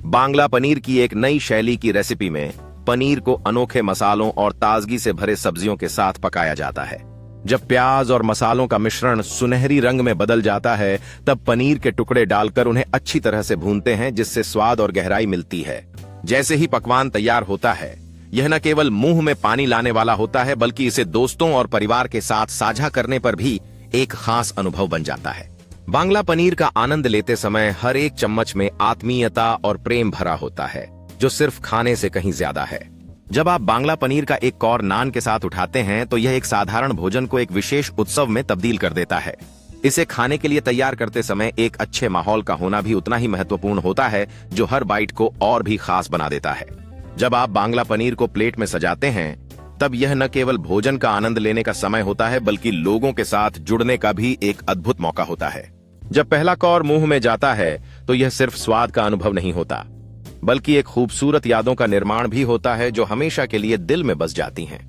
बांग्ला पनीर की एक नई शैली की रेसिपी में पनीर को अनोखे मसालों और ताजगी से भरे सब्जियों के साथ पकाया जाता है। जब प्याज और मसालों का मिश्रण सुनहरी रंग में बदल जाता है, तब पनीर के टुकड़े डालकर उन्हें अच्छी तरह से भूनते हैं, जिससे स्वाद और गहराई मिलती है। जैसे ही पकवान तैयार होता है, यह न केवल मुंह में पानी लाने वाला होता है, बल्कि इसे दोस्तों और परिवार के साथ साझा करने पर भी एक खास अनुभव बन जाता है। बांग्ला पनीर का आनंद लेते समय हर एक चम्मच में आत्मीयता और प्रेम भरा होता है, जो सिर्फ खाने से कहीं ज्यादा है। जब आप बांग्ला पनीर का एक कौर नान के साथ उठाते हैं, तो यह एक साधारण भोजन को एक विशेष उत्सव में तब्दील कर देता है। इसे खाने के लिए तैयार करते समय एक अच्छे माहौल का होना भी उतना ही महत्वपूर्ण होता है, जो हर बाइट को और भी खास बना देता है। जब आप बांग्ला पनीर को प्लेट में सजाते हैं, तब यह न केवल भोजन का आनंद लेने का समय होता है, बल्कि लोगों के साथ जुड़ने का भी एक अद्भुत मौका होता है। जब पहला कौर मुंह में जाता है, तो यह सिर्फ स्वाद का अनुभव नहीं होता, बल्कि एक खूबसूरत यादों का निर्माण भी होता है, जो हमेशा के लिए दिल में बस जाती हैं।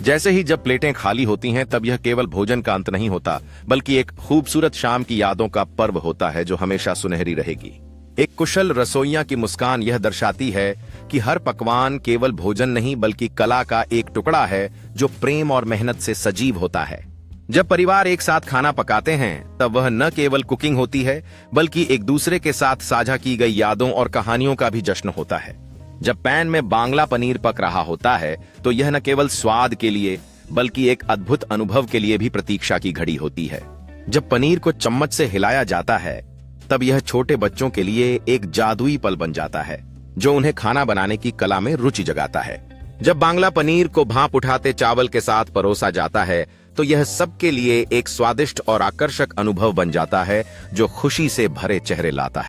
जैसे ही जब प्लेटें खाली होती हैं, तब यह केवल भोजन का अंत नहीं होता, बल्कि एक खूबसूरत शाम की यादों का पर्व होता है, जो हमेशा सुनहरी रहेगी। एक कुशल रसोइया की मुस्कान यह दर्शाती है कि हर पकवान केवल भोजन नहीं, बल्कि कला का एक टुकड़ा है, जो प्रेम और मेहनत से सजीव होता है। जब परिवार एक साथ खाना पकाते हैं, तब वह न केवल कुकिंग होती है, बल्कि एक दूसरे के साथ साझा की गई यादों और कहानियों का भी जश्न होता है। जब पैन में बांग्ला पनीर पक रहा होता है, तो यह न केवल स्वाद के लिए, बल्कि एक अद्भुत अनुभव के लिए भी प्रतीक्षा की घड़ी होती है। जब पनीर को चम्मच से हिलाया जाता है, तब यह छोटे बच्चों के लिए एक जादुई पल बन जाता है, जो उन्हें खाना बनाने की कला में रुचि जगाता है। जब बांग्ला पनीर को भाप उठाते चावल के साथ परोसा जाता है, तो यह सबके लिए एक स्वादिष्ट और आकर्षक अनुभव बन जाता है, जो खुशी से भरे चेहरे लाता है।